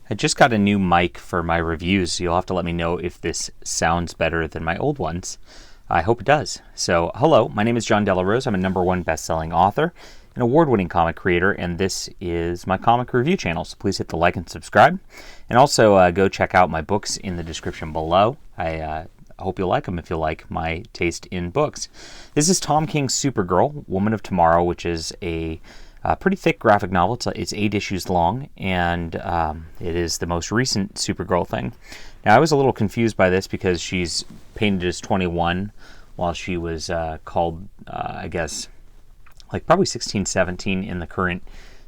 I just got a new mic for my reviews, so you'll have to let me know if this sounds better than my old ones. I hope it does. So, hello, my name is John Delarose. I'm a #1 best-selling author, an award-winning comic creator, and this is my comic review channel, so please hit the like and subscribe. And also go check out my books in the description below. I hope you'll like them if you like my taste in books. This is Tom King's Supergirl, Woman of Tomorrow, which is a pretty thick graphic novel. It's 8 issues long, and it is the most recent Supergirl thing. Now, I was a little confused by this because she's painted as 21 while she was called, I guess, like probably 16, 17 in the current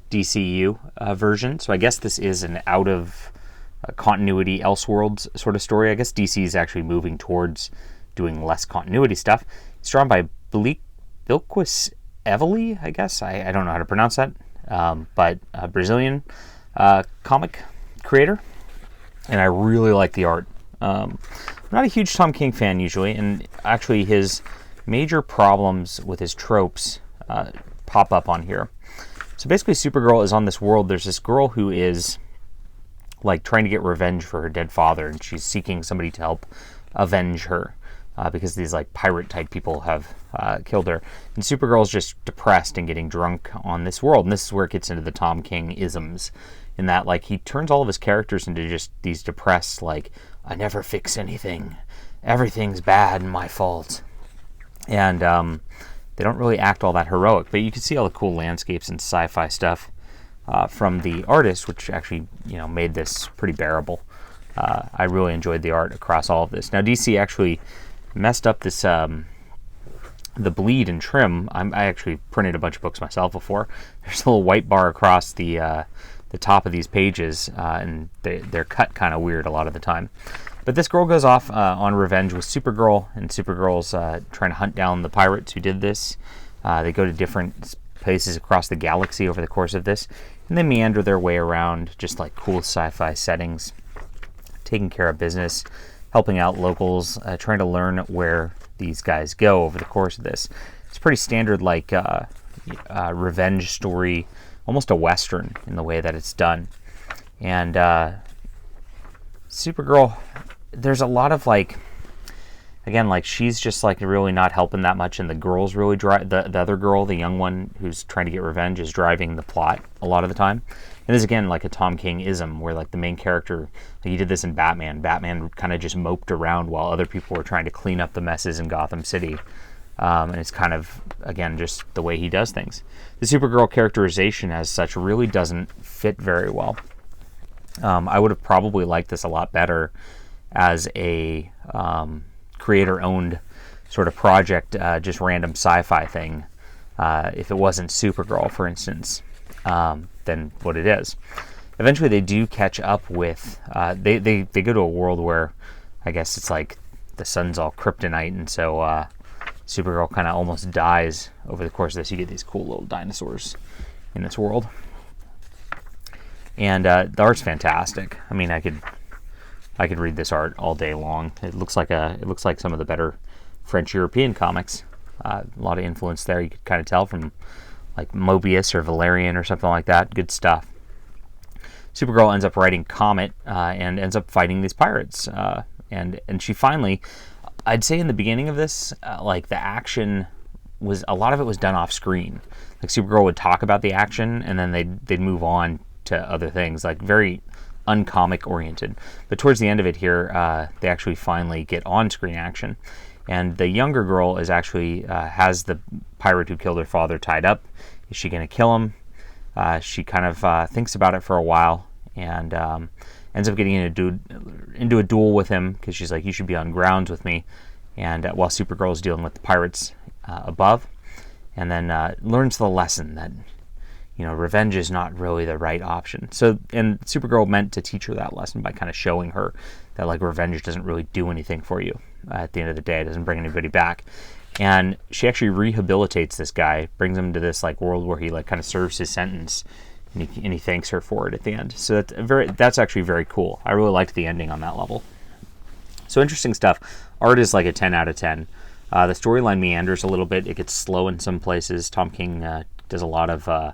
DCU version. So I guess this is an out-of-continuity Elseworlds sort of story. I guess DC is actually moving towards doing less continuity stuff. It's drawn by Bilquis Evely, I guess. I don't know how to pronounce that, but a Brazilian comic creator, and I really like the art. I'm not a huge Tom King fan usually, and actually his major problems with his tropes pop up on here. So basically Supergirl is on this world. There's this girl who is like trying to get revenge for her dead father, and she's seeking somebody to help avenge her. Because these like pirate type people have killed her. And Supergirl's just depressed and getting drunk on this world. And this is where it gets into the Tom King isms, in that like he turns all of his characters into just these depressed, like, I never fix anything, everything's bad and my fault. And they don't really act all that heroic, but you can see all the cool landscapes and sci-fi stuff from the artist, which actually, you know, made this pretty bearable. I really enjoyed the art across all of this. Now DC actually messed up this the bleed and trim. I actually printed a bunch of books myself before. There's a little white bar across the top of these pages, and they're cut kind of weird a lot of the time. But this girl goes off on revenge with Supergirl, and Supergirl's trying to hunt down the pirates who did this. They go to different places across the galaxy over the course of this, and they meander their way around just like cool sci-fi settings, taking care of business, helping out locals, trying to learn where these guys go over the course of this. It's pretty standard, like revenge story, almost a Western in the way that it's done. And Supergirl, there's a lot of like, again, like she's just like really not helping that much, and the girl's really the other girl, the young one who's trying to get revenge, is driving the plot a lot of the time. And this is again like a Tom King ism, where like the main character, like he did this in Batman. Batman kind of just moped around while other people were trying to clean up the messes in Gotham City. And it's kind of, again, just the way he does things. The Supergirl characterization as such really doesn't fit very well. I would have probably liked this a lot better as a creator-owned sort of project, just random sci-fi thing, if it wasn't Supergirl, for instance, than what it is. Eventually they do catch up with, they go to a world where I guess it's like the sun's all kryptonite, and so Supergirl kind of almost dies over the course of this. You get these cool little dinosaurs in this world. And the art's fantastic. I mean, I could read this art all day long. It looks like some of the better French European comics. A lot of influence there. You could kind of tell from like Mobius or Valerian or something like that. Good stuff. Supergirl ends up writing Comet and ends up fighting these pirates. And she finally, I'd say in the beginning of this, like the action was, a lot of it was done off screen. Like Supergirl would talk about the action and then they'd move on to other things, like very uncomic oriented. But towards the end of it here, they actually finally get on-screen action. And the younger girl is actually has the pirate who killed her father tied up. Is she going to kill him? She kind of thinks about it for a while and ends up getting into a duel with him because she's like, you should be on grounds with me. And while Supergirl is dealing with the pirates above, and then learns the lesson that, you know, revenge is not really the right option. So, and Supergirl meant to teach her that lesson by kind of showing her that like revenge doesn't really do anything for you. At the end of the day, it doesn't bring anybody back. And she actually rehabilitates this guy, brings him to this like world where he like kind of serves his sentence, and he thanks her for it at the end. So that's actually very cool. I really liked the ending on that level. So interesting stuff. Art is like a 10 out of 10. The storyline meanders a little bit. It gets slow in some places. Tom King does a lot of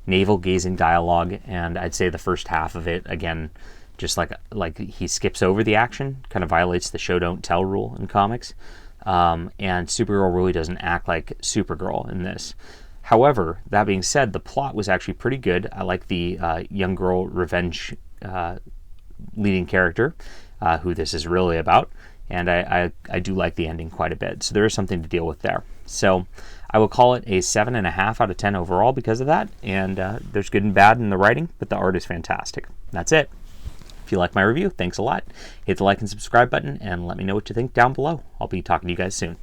navel-gazing dialogue, and I'd say the first half of it, again, just like he skips over the action, kind of violates the show don't tell rule in comics. And Supergirl really doesn't act like Supergirl in this. However, that being said, the plot was actually pretty good. I like the young girl revenge leading character, who this is really about, and I do like the ending quite a bit. So there is something to deal with there. So I will call it a 7.5 out of 10 overall because of that. And there's good and bad in the writing, but the art is fantastic. That's it. If you like my review, thanks a lot. Hit the like and subscribe button and let me know what you think down below. I'll be talking to you guys soon.